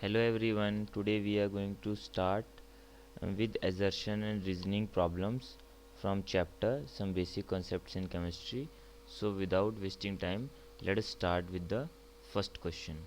Hello everyone, today we are going to start with assertion and reasoning problems from chapter Some Basic Concepts in Chemistry. So without wasting time, let us start with the first question.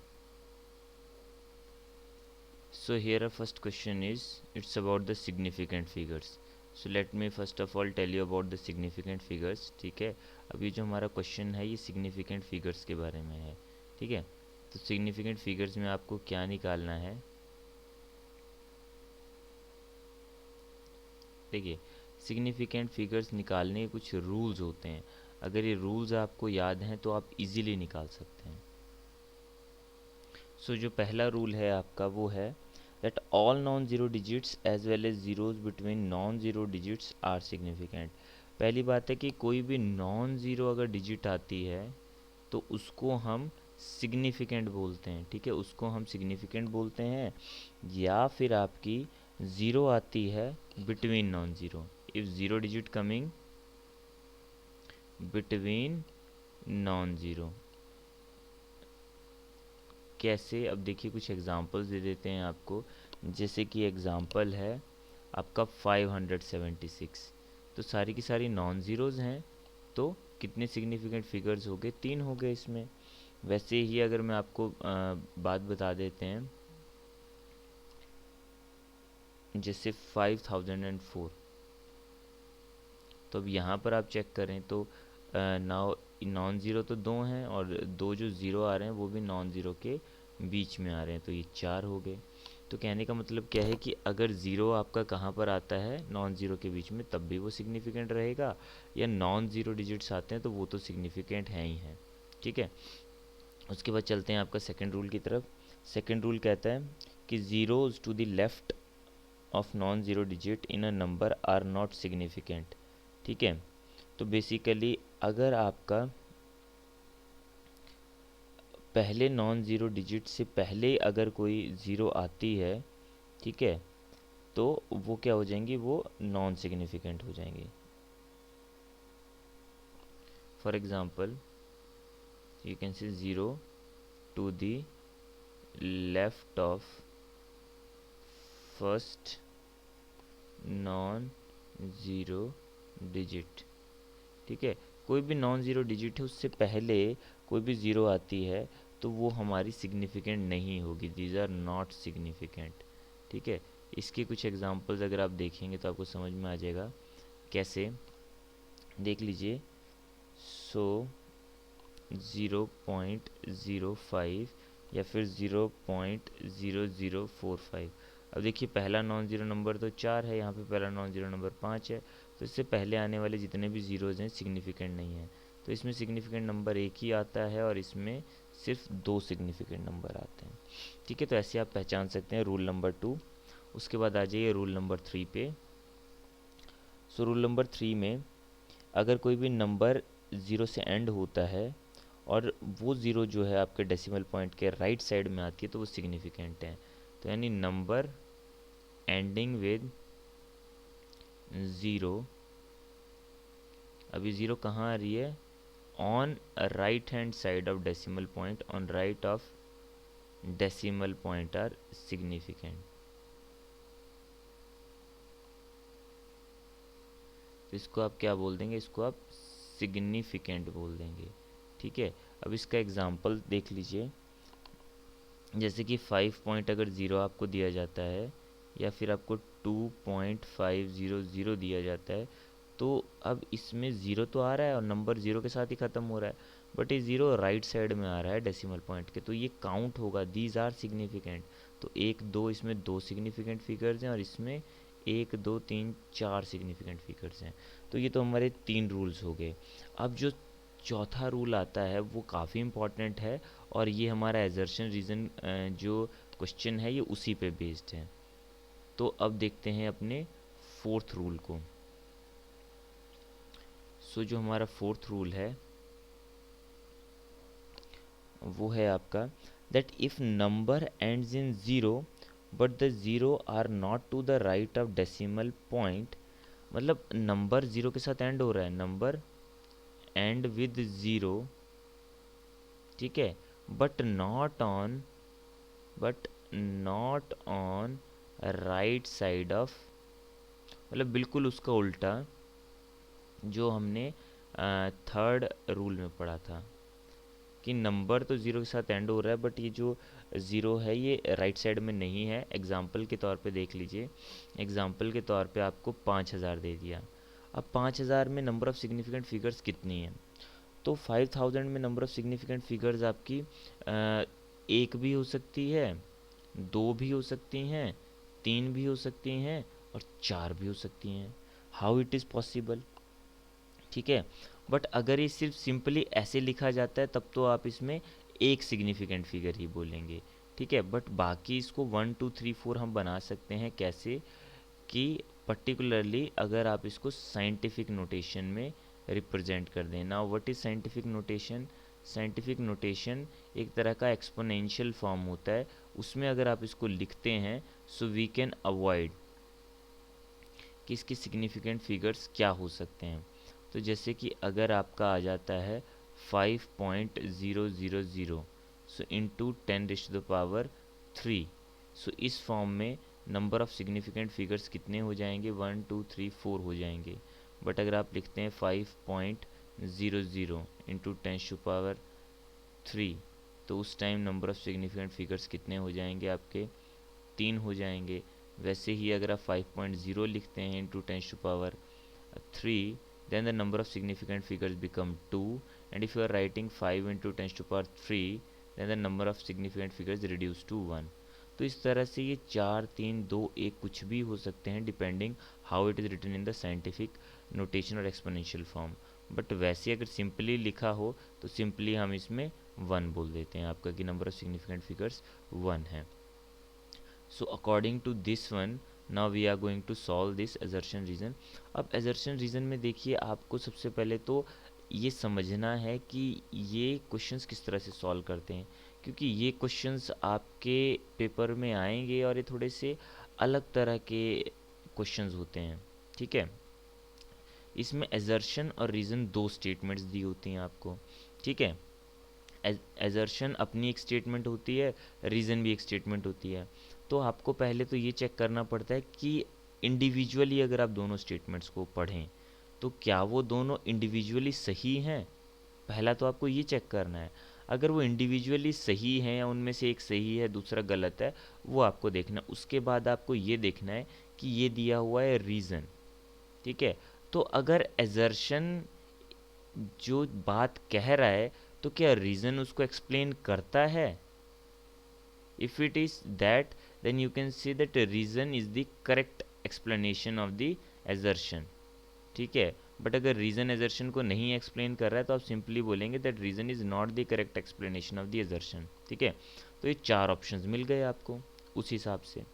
So here our first question is, it's about the significant figures. So let me first of all tell you about the significant figures. ठीक है, अभी जो हमारा question है ये significant figures के बारे में है. ठीक है, तो significant figures में आपको क्या निकालना है. देखिए, सिग्निफिकेंट फिगर्स निकालने के कुछ रूल्स होते हैं. अगर ये रूल्स आपको याद हैं तो आप इजीली निकाल सकते हैं. सो जो पहला रूल है आपका वो है that all non zero digits as well as zeros between non zero digits are significant. पहली बात है कि कोई भी नॉन ज़ीरो अगर डिजिट आती है तो उसको हम सिग्निफिकेंट बोलते हैं. ठीक है, उसको हम सिग्निफिकेंट बोलते हैं. या फिर आपकी ज़ीरो आती है between non zero, if zero digit coming between non zero. कैसे, अब देखिए कुछ एग्जांपल्स दे देते हैं आपको. जैसे कि एग्जांपल है आपका 576. तो सारी की सारी नॉन ज़ीरोज़ हैं, तो कितने सिग्निफिकेंट फिगर्स हो गए, 3 हो गए इसमें. वैसे ही अगर मैं आपको बात बता देते हैं, जैसे 5004. तो अब यहाँ पर आप चेक करें तो नाउ नॉन ज़ीरो तो दो हैं और दो जो ज़ीरो आ रहे हैं वो भी नॉन ज़ीरो के बीच में आ रहे हैं, तो ये 4 हो गए. तो कहने का मतलब क्या है कि अगर ज़ीरो आपका कहाँ पर आता है नॉन ज़ीरो के बीच में तब भी वो सिग्निफिकेंट रहेगा, या नॉन ज़ीरो डिजिट्स आते हैं तो वो तो सिग्निफिकेंट हैं ही हैं. ठीक है, उसके बाद चलते हैं आपका सेकेंड रूल की तरफ. सेकेंड रूल कहता है कि zeros to the left of non zero digit in a number are not significant. ठीक है, तो बेसिकली अगर आपका पहले नॉन ज़ीरो डिजिट से पहले अगर कोई ज़ीरो आती है, ठीक है, तो वो क्या हो जाएंगी, वो नॉन सिग्निफिकेंट हो जाएंगी. For example you can say zero to the left of first non zero digit. ठीक है, कोई भी नॉन ज़ीरो डिजिट है उससे पहले कोई भी ज़ीरो आती है तो वो हमारी सिग्निफिकेंट नहीं होगी. These are not significant. ठीक है, इसके कुछ एग्जांपल्स अगर आप देखेंगे तो आपको समझ में आ जाएगा. कैसे, देख लीजिए. सो 0.05 या फिर 0.0045. अब देखिए पहला नॉन ज़ीरो नंबर तो 4 है, यहाँ पे पहला नॉन ज़ीरो नंबर 5 है, तो इससे पहले आने वाले जितने भी ज़ीरोज़ हैं सिग्निफिकेंट नहीं हैं. तो इसमें सिग्निफिकेंट नंबर एक ही आता है और इसमें सिर्फ दो सिग्निफिकेंट नंबर आते हैं. ठीक है, तो ऐसे आप पहचान सकते हैं रूल नंबर 2. उसके बाद आ जाइए रूल नंबर 3 पे. सो रूल नंबर 3 में अगर कोई भी नंबर ज़ीरो से एंड होता है और वो ज़ीरो जो है आपके डेसिमल पॉइंट के राइट साइड में आती है तो वो सिग्निफिकेंट है. तो यानी नंबर एंडिंग विद ज़ीरो, अभी ज़ीरो कहाँ आ रही है, on right hand side of decimal point, on right of decimal point are significant. तो इसको आप क्या बोल देंगे, इसको आप सिग्निफिकेंट बोल देंगे. ठीक है, अब इसका एग्जांपल देख लीजिए. जैसे कि 5 पॉइंट अगर ज़ीरो आपको दिया जाता है या फिर आपको 2.500 दिया जाता है, तो अब इसमें ज़ीरो तो आ रहा है और नंबर ज़ीरो के साथ ही ख़त्म हो रहा है, बट ये ज़ीरो राइट साइड में आ रहा है डेसिमल पॉइंट के, तो ये काउंट होगा. These are significant. तो एक दो, इसमें दो सिग्निफिकेंट फिगर्स हैं और इसमें एक दो तीन चार सिग्निफिकेंट फिगर्स हैं. तो ये तो हमारे 3 रूल्स हो गए. अब जो चौथा रूल आता है वो काफ़ी इम्पॉर्टेंट है और ये हमारा एजर्शन रीज़न जो क्वेश्चन है ये उसी पे बेस्ड है. तो अब देखते हैं अपने फोर्थ रूल को. सो जो हमारा फोर्थ रूल है वो है आपका that if number ends in zero but the zero are not to the right of decimal point. मतलब नंबर ज़ीरो के साथ एंड हो रहा है, नंबर एंड विद ज़ीरो, ठीक है, but not on, but not on right side of, मतलब बिल्कुल उसका उल्टा जो हमने थर्ड रूल में पढ़ा था कि नंबर तो ज़ीरो के साथ एंड हो रहा है, बट ये जो ज़ीरो है ये राइट साइड में नहीं है। एग्जाम्पल के तौर पे देख लीजिए, एग्जाम्पल के तौर पे आपको 5000 दे दिया। अब 5000 में नंबर ऑफ़ सिग्निफिकेंट फिगर्स कितनी है, तो 5000 में नंबर ऑफ़ सिग्निफिकेंट फिगर्स आपकी एक भी हो सकती है, दो भी हो सकती हैं, तीन भी हो सकती हैं और चार भी हो सकती हैं। हाउ इट इज़ पॉसिबल, ठीक है। बट अगर ये सिर्फ सिंपली ऐसे लिखा जाता है तब तो आप इसमें एक सिग्निफिकेंट फिगर ही बोलेंगे, ठीक है। बट बाकी इसको 1 2 3 4 हम बना सकते हैं कैसे, कि पर्टिकुलरली अगर आप इसको साइंटिफिक नोटेशन में रिप्रेजेंट कर दें। Now what is scientific notation, scientific notation एक तरह का एक्सपोनेंशियल फॉर्म होता है, उसमें अगर आप इसको लिखते हैं सो वी कैन अवॉइड कि इसके सिग्निफिकेंट फिगर्स क्या हो सकते हैं। तो जैसे कि अगर आपका आ जाता है 5.000 सो इंटू 10⁻³ सो इस फॉर्म में नंबर ऑफ़ सिग्निफिकेंट फिगर्स कितने हो जाएंगे, 1 2 3 4 हो जाएंगे। बट अगर आप लिखते हैं 5.00 इंटू 10⁻³ तो उस time number of significant figures कितने हो जाएंगे आपके, 3 हो जाएंगे। वैसे ही अगर आप 5.0 लिखते हैं into 10⁻³ then the number of significant figures become 2, and if you are writing 5 into 10⁻³ then the number of significant figures reduce to 1। तो इस तरह से ये 4 3 2 1 कुछ भी हो सकते हैं depending how it is written in the scientific notation और एक्सपोनेंशियल फॉर्म। बट वैसे अगर सिंपली लिखा हो तो सिंपली हम इसमें 1 बोल देते हैं आपका कि नंबर ऑफ सिग्निफिकेंट फिगर्स 1 है। So according to this one now we are going to solve this assertion reason. अब असर्शन रीज़न में देखिए आपको सबसे पहले तो ये समझना है कि ये क्वेश्चंस किस तरह से सॉल्व करते हैं, क्योंकि ये क्वेश्चंस आपके पेपर में आएंगे और ये थोड़े से अलग तरह के क्वेश्चंस होते हैं, ठीक है। इसमें असर्शन और रीज़न दो स्टेटमेंट्स दी होती हैं आपको, ठीक है। एजर्शन अपनी एक स्टेटमेंट होती है, रीज़न भी एक स्टेटमेंट होती है। तो आपको पहले तो ये चेक करना पड़ता है कि इंडिविजुअली अगर आप दोनों स्टेटमेंट्स को पढ़ें तो क्या वो दोनों इंडिविजुअली सही हैं, पहला तो आपको ये चेक करना है। अगर वो इंडिविजुअली सही है या उनमें से एक सही है दूसरा गलत है, वो आपको देखना। उसके बाद आपको ये देखना है कि ये दिया हुआ है रीज़न, ठीक है। तो अगर एजर्शन जो बात कह रहा है तो क्या रीज़न उसको एक्सप्लेन करता है। If it is that then you can see that reason is the correct explanation of the assertion, ठीक है। बट अगर रीज़न एजर्शन को नहीं एक्सप्लेन कर रहा है तो आप सिंपली बोलेंगे that reason is not the correct explanation of the assertion, ठीक है। तो ये चार ऑप्शंस मिल गए आपको उस हिसाब से।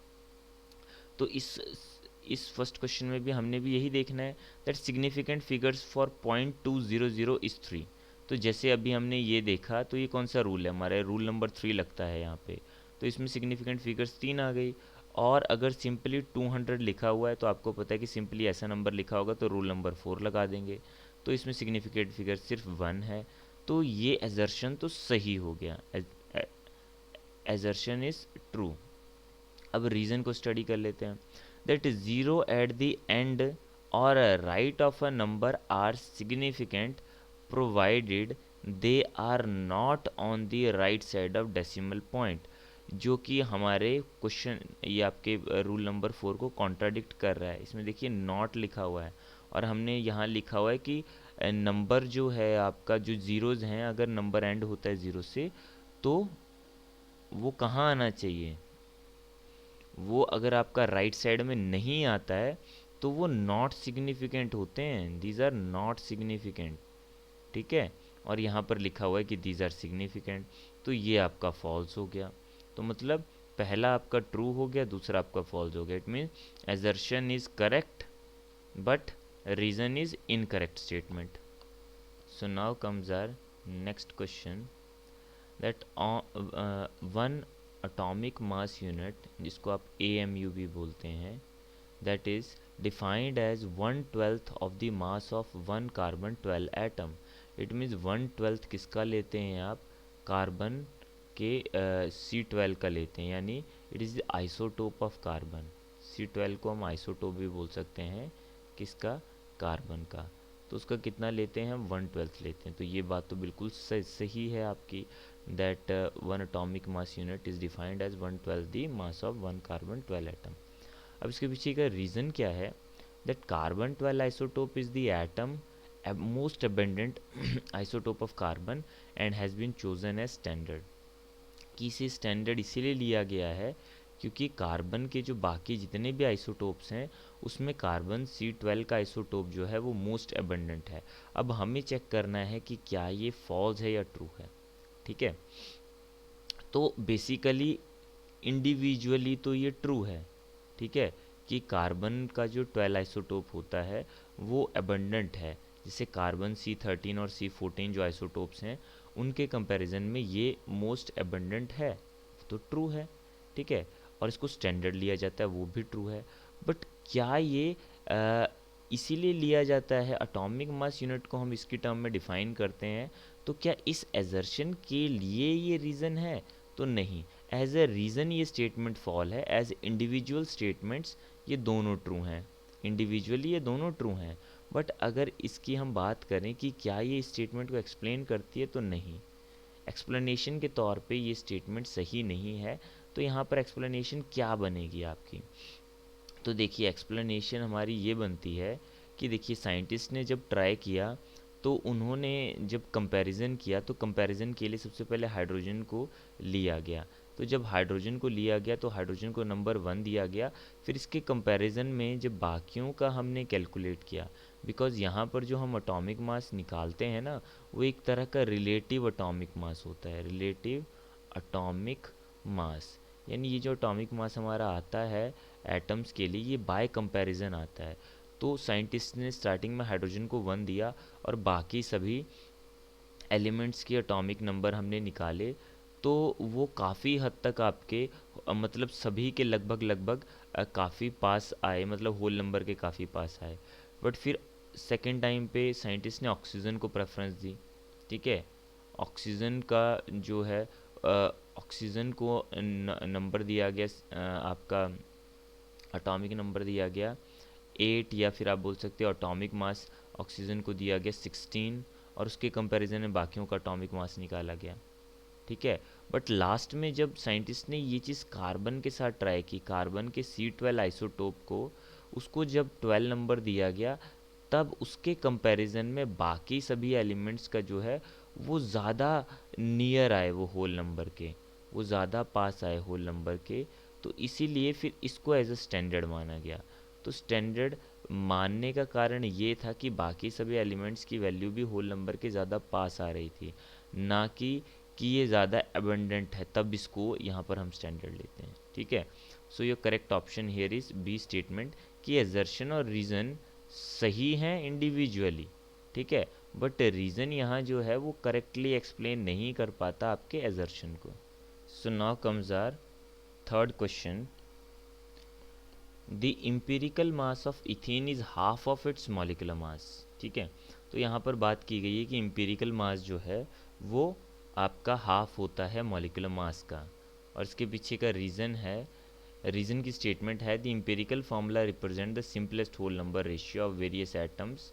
तो इस फर्स्ट क्वेश्चन में भी हमने भी यही देखना है that significant figures for 0.200 is 3। तो जैसे अभी हमने ये देखा तो ये कौन सा रूल है हमारा, रूल नंबर 3 लगता है यहाँ पे। तो इसमें सिग्निफिकेंट फिगर्स 3 आ गई। और अगर सिंपली 200 लिखा हुआ है तो आपको पता है कि सिंपली ऐसा नंबर लिखा होगा तो रूल नंबर 4 लगा देंगे। तो इसमें सिग्निफिकेंट फिगर सिर्फ 1 है, तो ये एजर्शन तो सही हो गया, एजर्शन इज़ ट्रू। अब रीज़न को स्टडी कर लेते हैं। That zero at the end और right of a number are significant provided they are not on the right side of decimal point, जो कि हमारे क्वेश्चन ये आपके रूल नंबर 4 को कॉन्ट्राडिक्ट कर रहा है। इसमें देखिए नॉट लिखा हुआ है और हमने यहाँ लिखा हुआ है कि नंबर जो है आपका जो ज़ीरोज़ हैं अगर नंबर एंड होता है ज़ीरो से तो वो कहाँ आना चाहिए, वो अगर आपका राइट साइड में नहीं आता है तो वो नॉट सिग्निफिकेंट होते हैं, दीज आर नॉट सिग्निफिकेंट, ठीक है। और यहाँ पर लिखा हुआ है कि दीज आर सिग्निफिकेंट, तो ये आपका फॉल्स हो गया। तो मतलब पहला आपका ट्रू हो गया, दूसरा आपका फॉल्स हो गया। It mean assertion is correct but reason is incorrect statement. So now comes our next question that one atomic mass unit, जिसको आप AMU भी बोलते हैं, that is defined as 1/12 of the mass of one carbon 12 atom. It means 1/12 किसका लेते हैं आप, carbon के C12 का लेते हैं, यानी it is the isotope of carbon. C12 को हम आइसोटोप भी बोल सकते हैं, किसका? कार्बन का। तो उसका कितना लेते हैं हम? 1/12 लेते हैं। तो ये बात तो बिल्कुल सही है आपकी, that one atomic mass unit is defined as 1/12 the mass of one carbon 12 atom. अब इसके पीछे का रीज़न क्या है? That carbon 12 isotope is the atom most abundant isotope of carbon and has been chosen as standard. कि इसे standard इसीलिए लिया गया है क्योंकि कार्बन के जो बाकी जितने भी आइसोटोप्स हैं उसमें कार्बन C12 का आइसोटोप जो है वो मोस्ट एबंडेंट है। अब हमें चेक करना है कि क्या ये फॉल्स है या ट्रू है। ठीक है, तो बेसिकली इंडिविजुअली तो ये ट्रू है। ठीक है, कि कार्बन का जो 12 आइसोटोप होता है वो एबंडेंट है, जैसे कार्बन C13 और C14 जो आइसोटोप्स हैं उनके कंपैरिजन में ये मोस्ट एबंडेंट है, तो ट्रू है। ठीक है, और इसको स्टैंडर्ड लिया जाता है, वो भी ट्रू है। बट क्या ये इसीलिए लिया जाता है, एटॉमिक मास यूनिट को हम इसकी टर्म में डिफाइन करते हैं, तो क्या इस एजर्शन के लिए ये रीज़न है? तो नहीं, एज ए रीज़न ये स्टेटमेंट फॉल है। एज इंडिविजुअल स्टेटमेंट्स ये दोनों ट्रू हैं, इंडिविजुअली ये दोनों ट्रू हैं। बट अगर इसकी हम बात करें कि क्या ये स्टेटमेंट को एक्सप्लेन करती है, तो नहीं, एक्सप्लेनेशन के तौर पे ये स्टेटमेंट सही नहीं है। तो यहाँ पर एक्सप्लेनेशन क्या बनेगी आपकी? तो देखिए एक्सप्लेनेशन हमारी ये बनती है कि देखिए साइंटिस्ट ने जब ट्राई किया तो उन्होंने जब कंपैरिजन किया तो कंपैरिजन के लिए सबसे पहले हाइड्रोजन को लिया गया। तो जब हाइड्रोजन को लिया गया तो हाइड्रोजन को नंबर 1 दिया गया। फिर इसके कंपैरिजन में जब बाकियों का हमने कैलकुलेट किया, बिकॉज़ यहाँ पर जो हम एटॉमिक मास निकालते हैं ना वो एक तरह का रिलेटिव एटॉमिक मास होता है, रिलेटिव एटॉमिक मास। यानी ये जो एटॉमिक मास हमारा आता है एटम्स के लिए ये बाय कंपैरिजन आता है। तो साइंटिस्ट ने स्टार्टिंग में हाइड्रोजन को 1 दिया और बाकी सभी एलिमेंट्स के एटॉमिक नंबर हमने निकाले, तो वो काफ़ी हद तक आपके मतलब सभी के लगभग लगभग काफ़ी पास आए, मतलब होल नंबर के काफ़ी पास आए। बट फिर सेकेंड टाइम पे साइंटिस्ट ने ऑक्सीजन को प्रेफरेंस दी। ठीक है, ऑक्सीजन का जो है ऑक्सीजन को नंबर दिया गया आपका एटॉमिक नंबर दिया गया 8, या फिर आप बोल सकते हो एटॉमिक मास ऑक्सीजन को दिया गया 16, और उसके कंपैरिजन में बाकियों का एटॉमिक मास निकाला गया। ठीक है, बट लास्ट में जब साइंटिस्ट ने ये चीज़ कार्बन के साथ ट्राई की, कार्बन के C12 आइसोटोप को, उसको जब 12 नंबर दिया गया तब उसके कंपैरिजन में बाकी सभी एलिमेंट्स का जो है वो ज़्यादा नियर आए, वो होल नंबर के, वो ज़्यादा पास आए होल नंबर के। तो इसीलिए फिर इसको एज अ स्टैंडर्ड माना गया। तो स्टैंडर्ड मानने का कारण ये था कि बाकी सभी एलिमेंट्स की वैल्यू भी होल नंबर के ज़्यादा पास आ रही थी, ना कि ये ज़्यादा अबंडेंट है, तब इसको यहाँ पर हम स्टैंडर्ड लेते हैं। ठीक है, so your correct option here is B statement, कि एजर्शन और रीज़न सही हैं इंडिविजुअली। ठीक है, बट रीज़न यहाँ जो है वो करेक्टली एक्सप्लेन नहीं कर पाता आपके एजर्शन को। So now comes our third question, the empirical mass of ethane is half of its molecular mass. ठीक है, तो यहाँ पर बात की गई है कि इम्पेरिकल मास जो है वो आपका हाफ होता है मॉलिक्यूलर मास का, और इसके पीछे का रीज़न है, रीज़न की स्टेटमेंट है the empirical formula represent the simplest whole number ratio of various atoms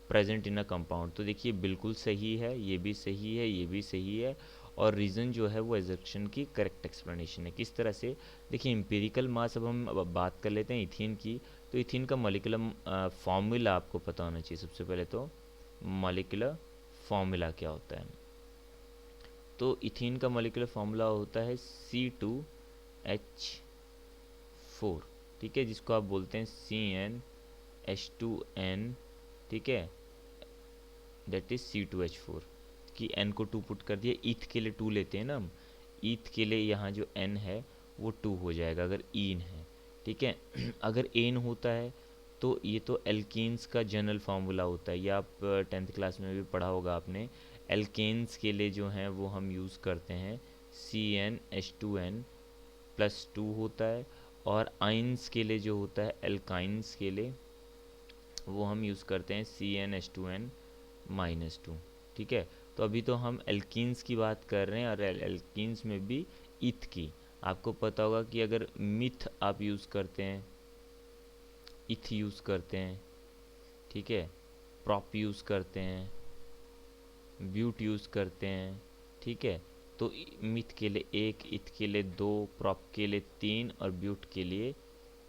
present in a compound. तो देखिए बिल्कुल सही है, ये भी सही है, ये भी सही है, और रीज़न जो है वो एजर्शन की करेक्ट एक्सप्लेनेशन है। किस तरह से? देखिए इम्पेरिकल मास, अब बात कर लेते हैं इथीन की। तो इथीन का मॉलिक्यूलर फार्मूला आपको पता होना चाहिए सबसे पहले। तो मॉलिक्यूलर फार्मूला क्या होता है? तो इथीन का मॉलिक्यूलर फार्मूला होता है C2H4। ठीक है, जिसको आप बोलते हैं CnH2n। ठीक है, दैट इज C2H4, कि n को 2 पुट कर दिया, ईथ के लिए 2 लेते हैं ना हम, ईथ के लिए यहाँ जो n है वो 2 हो जाएगा अगर ईन है। ठीक है अगर एन होता है तो ये तो एल्कीन्स का जनरल फार्मूला होता है, ये आप 10th क्लास में भी पढ़ा होगा आपने। एल्केन्स के लिए जो है वो हम यूज़ करते हैं CnH2n प्लस 2 होता है, और आइंस के लिए जो होता है एल्काइंस के लिए वो हम यूज़ करते हैं CnH2n -2। ठीक है, तो अभी तो हम एल्कीन्स की बात कर रहे हैं, और एल्कीन्स में भी ईथ की। आपको पता होगा कि अगर मिथ आप यूज़ करते हैं, इथ यूज़ करते हैं, ठीक है, प्रॉप यूज़ करते हैं, ब्यूट यूज़ करते हैं, ठीक है, तो मिथ के लिए 1, इथ के लिए 2, प्रॉप के लिए 3 और ब्यूट के लिए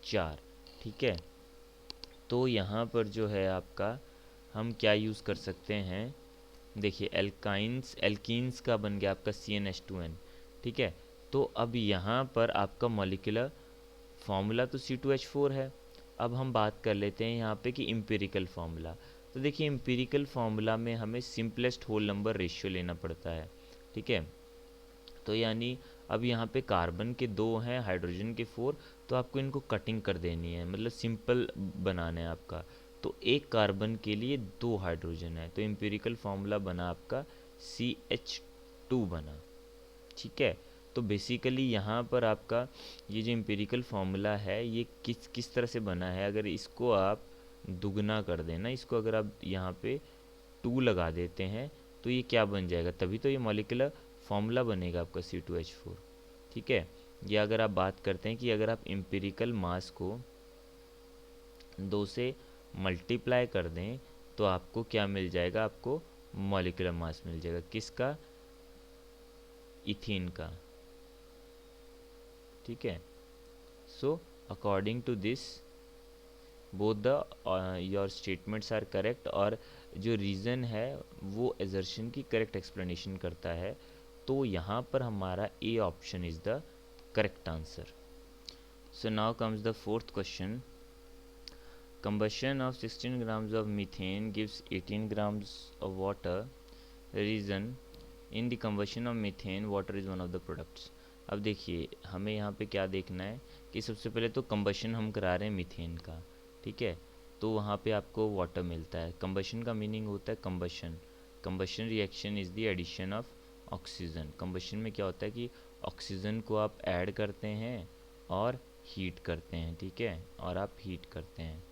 4, ठीक है। तो यहाँ पर जो है आपका हम क्या यूज़ कर सकते हैं, देखिए एल्कीन्स का बन गया आपका CnH2n, ठीक है। तो अब यहाँ पर आपका मॉलिक्यूलर फार्मूला तो C2H4 है। अब हम बात कर लेते हैं यहाँ पे कि इम्पेरिकल फार्मूला। तो देखिए इम्पेरिकल फार्मूला में हमें सिंपलेस्ट होल नंबर रेशियो लेना पड़ता है, ठीक है। तो यानी अब यहाँ पे कार्बन के 2 हैं, हाइड्रोजन के 4, तो आपको इनको कटिंग कर देनी है, मतलब सिंपल बनाना है आपका। तो एक कार्बन के लिए 2 हाइड्रोजन है, तो एम्पिरिकल फार्मूला बना आपका CH2 बना, ठीक है। तो बेसिकली यहाँ पर आपका ये जो एम्पिरिकल फार्मूला है ये किस किस तरह से बना है, अगर इसको आप दुगना कर देना, इसको अगर आप यहाँ पे 2 लगा देते हैं तो ये क्या बन जाएगा, तभी तो ये मॉलिक्यूलर फार्मूला बनेगा आपका C2H4, ठीक है। या अगर आप बात करते हैं कि अगर आप एम्पिरिकल मास को 2 से मल्टीप्लाई कर दें तो आपको क्या मिल जाएगा, आपको मॉलिक्यूलर मास मिल जाएगा, किसका, इथीन का, ठीक है। So according to this both the your statements are correct, और जो रीज़न है वो एजर्शन की करेक्ट एक्सप्लेनेशन करता है। तो यहाँ पर हमारा A option is the correct answer. So now comes the fourth question. Combustion of 16 grams of methane gives 18 grams of water. Reason, in the combustion of methane water is one of the products. अब देखिए हमें यहाँ पे क्या देखना है कि सबसे पहले तो कंबशन हम करा रहे हैं मीथेन का, ठीक है। तो वहाँ पे आपको वाटर मिलता है। कंबशन का मीनिंग होता है combustion, combustion reaction is the addition of oxygen. Combustion में क्या होता है कि ऑक्सीजन को आप ऐड करते हैं और हीट करते हैं, ठीक है, और आप हीट करते हैं।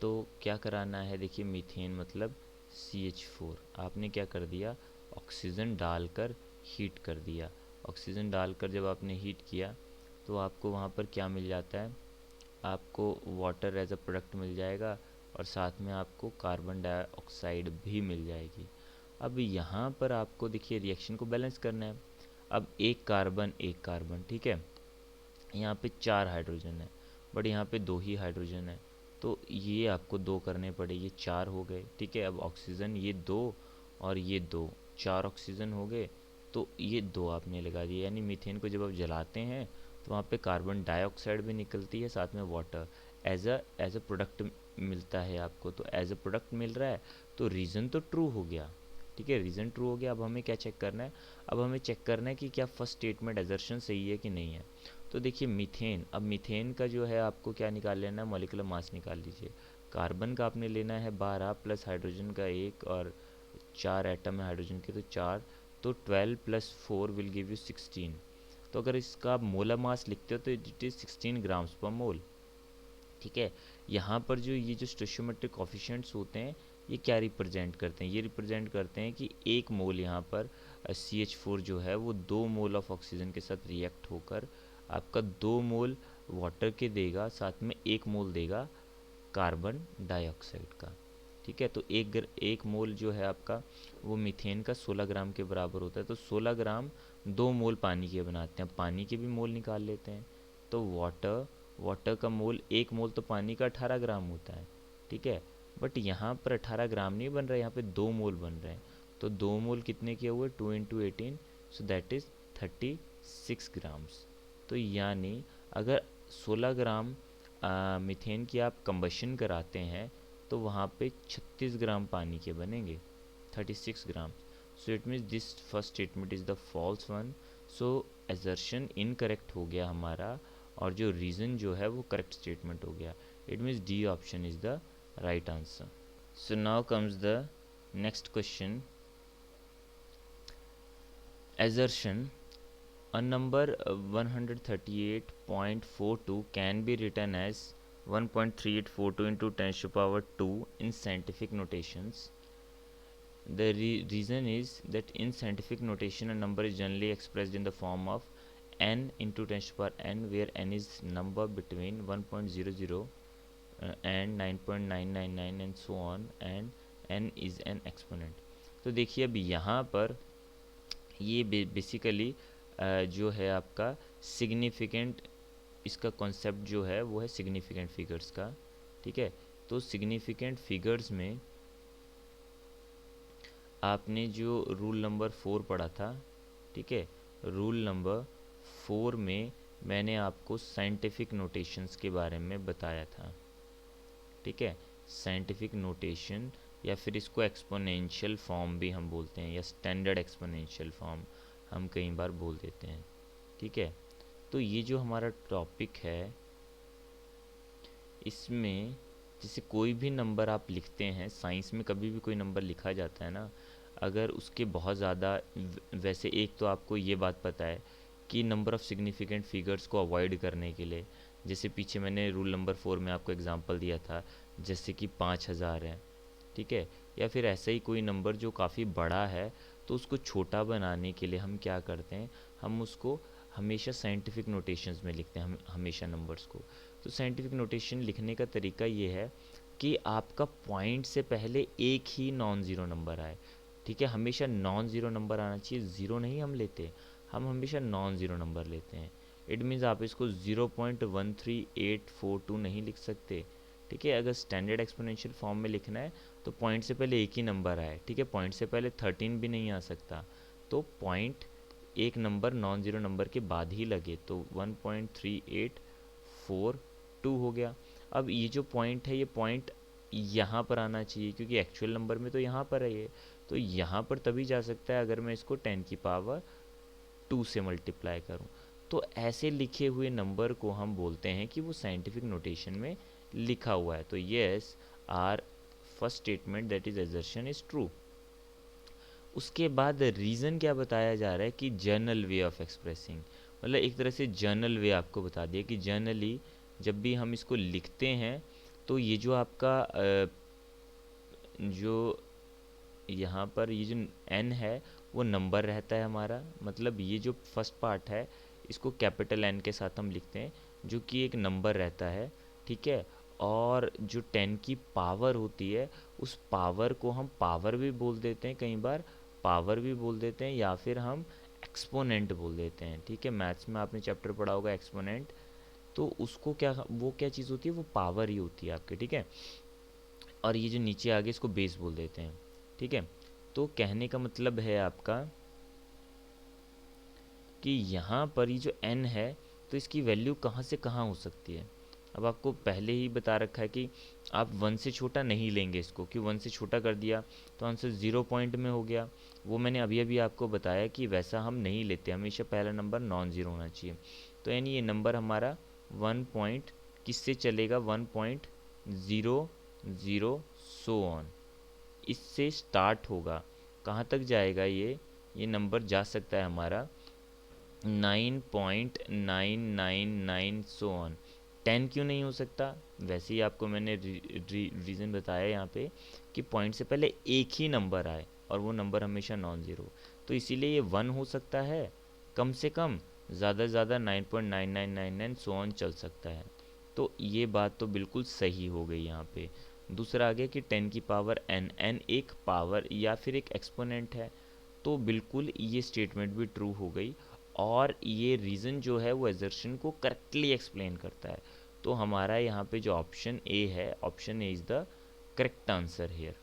तो क्या कराना है, देखिए मीथेन मतलब CH4, आपने क्या कर दिया, ऑक्सीजन डालकर हीट कर दिया। ऑक्सीजन डालकर जब आपने हीट किया तो आपको वहाँ पर क्या मिल जाता है, आपको वाटर एज अ प्रोडक्ट मिल जाएगा और साथ में आपको कार्बन डाइऑक्साइड भी मिल जाएगी। अब यहाँ पर आपको देखिए रिएक्शन को बैलेंस करना है। अब एक कार्बन, ठीक है, यहाँ पे 4 हाइड्रोजन है बट यहाँ पे 2 ही हाइड्रोजन है, तो ये आपको 2 करने पड़े, ये 4 हो गए, ठीक है। अब ऑक्सीजन ये 2 और ये 2, 4 ऑक्सीजन हो गए, तो ये 2 आपने लगा दिए। यानी मीथेन को जब आप जलाते हैं तो वहाँ पे कार्बन डाइऑक्साइड भी निकलती है, साथ में वाटर एज अ प्रोडक्ट मिलता है आपको। तो एज अ प्रोडक्ट मिल रहा है तो रीज़न तो ट्रू हो गया, ठीक है, रीज़न ट्रू हो गया। अब हमें क्या चेक करना है, अब हमें चेक करना है कि क्या फर्स्ट स्टेटमेंट एजर्शन सही है कि नहीं है। तो देखिए मीथेन, अब मीथेन का जो है आपको क्या निकाल लेना है, मॉलिक्यूलर मास निकाल लीजिए। कार्बन का आपने लेना है 12 प्लस हाइड्रोजन का 1 और 4 एटम है हाइड्रोजन के, तो 4, तो 12 प्लस 4 विल गिव यू 16। तो अगर इसका आप मोलर मास लिखते हो तो इट इज़ 16 ग्राम्स पर मोल, ठीक है। यहाँ पर जो ये जो स्टोइचियोमेट्रिक कोफिशिएंट्स होते हैं ये क्या रिप्रेजेंट करते हैं, ये रिप्रेजेंट करते हैं कि 1 मोल यहाँ पर CH4 जो है वो 2 मोल ऑफ ऑक्सीजन के साथ रिएक्ट होकर आपका 2 मोल वाटर के देगा, साथ में 1 मोल देगा कार्बन डाइऑक्साइड का, ठीक है। तो एक मोल जो है आपका वो मीथेन का 16 ग्राम के बराबर होता है। तो 16 ग्राम 2 मोल पानी के बनाते हैं, पानी के भी मोल निकाल लेते हैं। तो वाटर का मोल, 1 मोल तो पानी का 18 ग्राम होता है, ठीक है। बट यहाँ पर 18 ग्राम नहीं बन रहा है, यहाँ पे 2 मोल बन रहे हैं। तो 2 मोल कितने के हुए, 2 into 18, so that is 36 grams. तो यानी अगर 16 ग्राम मीथेन की आप कंबशन कराते हैं तो वहाँ पे 36 ग्राम पानी के बनेंगे, 36 gram. So it means this first statement is the false one. So assertion incorrect हो गया हमारा और जो रीज़न जो है वो करेक्ट स्टेटमेंट हो गया। It means D option is the right answer. So now comes the next question. Assertion, a number 138.42 can be written as 1.3842 into 10 to the power 2 in scientific notations. The reason is that in scientific notation a number is generally expressed in the form of n into 10 to the power n, where n is number between 1.00 and 9.999 and so on, and n is an exponent। तो देखिए अब यहाँ पर ये basically जो है आपका significant, इसका कॉन्सेप्ट जो है वो है सिग्निफिकेंट फिगर्स का, ठीक है। तो सिग्निफिकेंट फिगर्स में आपने जो रूल नंबर 4 पढ़ा था, ठीक है, रूल नंबर 4 में मैंने आपको साइंटिफिक नोटेशंस के बारे में बताया था, ठीक है। साइंटिफिक नोटेशन, या फिर इसको एक्सपोनेंशियल फॉर्म भी हम बोलते हैं, या स्टैंडर्ड एक्सपोनेंशियल फॉर्म हम कई बार बोल देते हैं, ठीक है। तो ये जो हमारा टॉपिक है, इसमें जैसे कोई भी नंबर आप लिखते हैं, साइंस में कभी भी कोई नंबर लिखा जाता है ना, अगर उसके बहुत ज़्यादा, वैसे एक तो आपको ये बात पता है कि नंबर ऑफ़ सिग्निफिकेंट फिगर्स को अवॉइड करने के लिए, जैसे पीछे मैंने रूल नंबर 4 में आपको एग्जांपल दिया था, जैसे कि 5000 है, ठीक है, या फिर ऐसा ही कोई नंबर जो काफ़ी बड़ा है, तो उसको छोटा बनाने के लिए हम क्या करते हैं, हम उसको हमेशा साइंटिफिक नोटेशंस में लिखते हैं, हम हमेशा नंबर्स को। तो साइंटिफिक नोटेशन लिखने का तरीका ये है कि आपका पॉइंट से पहले एक ही नॉन ज़ीरो नंबर आए, ठीक है। हमेशा नॉन ज़ीरो नंबर आना चाहिए, ज़ीरो नहीं हम लेते, हम हमेशा नॉन ज़ीरो नंबर लेते हैं। इट मीन्स आप इसको 0.13842 नहीं लिख सकते, ठीक है। अगर स्टैंडर्ड एक्सपोनेंशियल फॉर्म में लिखना है तो पॉइंट से पहले एक ही नंबर आए, ठीक है, पॉइंट से पहले 13 भी नहीं आ सकता, तो पॉइंट एक नंबर नॉन ज़ीरो नंबर के बाद ही लगे, तो 1.3842 हो गया। अब ये जो पॉइंट है, ये पॉइंट यहाँ पर आना चाहिए, क्योंकि एक्चुअल नंबर में तो यहाँ पर है ये, तो यहाँ पर तभी जा सकता है अगर मैं इसको 10 की पावर 2 से मल्टीप्लाई करूँ। तो ऐसे लिखे हुए नंबर को हम बोलते हैं कि वो साइंटिफिक नोटेशन में लिखा हुआ है। तो yes, our first statement that is assertion is true. उसके बाद रीज़न क्या बताया जा रहा है कि जर्नल वे ऑफ एक्सप्रेसिंग, मतलब एक तरह से जर्नल वे आपको बता दिया कि जर्नली जब भी हम इसको लिखते हैं तो ये जो आपका जो यहाँ पर ये जो n है वो नंबर रहता है हमारा, मतलब ये जो फर्स्ट पार्ट है इसको कैपिटल N के साथ हम लिखते हैं, जो कि एक नंबर रहता है, ठीक है। और जो 10 की पावर होती है, उस पावर को हम पावर भी बोल देते हैं, कई बार पावर भी बोल देते हैं, या फिर हम एक्सपोनेंट बोल देते हैं, ठीक है। मैथ्स में आपने चैप्टर पढ़ा होगा एक्सपोनेंट, तो उसको क्या, वो क्या चीज़ होती है, वो पावर ही होती है आपके, ठीक है। और ये जो नीचे आगे इसको बेस बोल देते हैं, ठीक है। तो कहने का मतलब है आपका कि यहाँ पर ये जो n है, तो इसकी वैल्यू कहाँ से कहाँ हो सकती है। अब आपको पहले ही बता रखा है कि आप 1 से छोटा नहीं लेंगे इसको, कि 1 से छोटा कर दिया तो आंसर 0 पॉइंट में हो गया। वो मैंने अभी अभी आपको बताया कि वैसा हम नहीं लेते, हमेशा पहला नंबर नॉन ज़ीरो होना चाहिए। तो यानी ये नंबर हमारा 1 पॉइंट किससे चलेगा, 1.00 सो ऑन, इससे स्टार्ट होगा। कहाँ तक जाएगा ये नंबर जा सकता है हमारा 9.999 सो ऑन। 10 क्यों नहीं हो सकता, वैसे ही आपको मैंने रीज़न बताया यहाँ पे कि पॉइंट से पहले एक ही नंबर आए और वो नंबर हमेशा नॉन ज़ीरो, तो इसीलिए ये 1 हो सकता है, कम से कम, ज़्यादा से ज़्यादा 9.9999 सो ऑन चल सकता है। तो ये बात तो बिल्कुल सही हो गई यहाँ पे। दूसरा आ गया कि 10 की पावर n एक पावर या फिर एक एक्सपोनेंट है, तो बिल्कुल ये स्टेटमेंट भी ट्रू हो गई, और ये रीज़न जो है वो असर्शन को करेक्टली एक्सप्लेन करता है। तो हमारा यहाँ पे जो ऑप्शन ए है, option A is the correct answer here.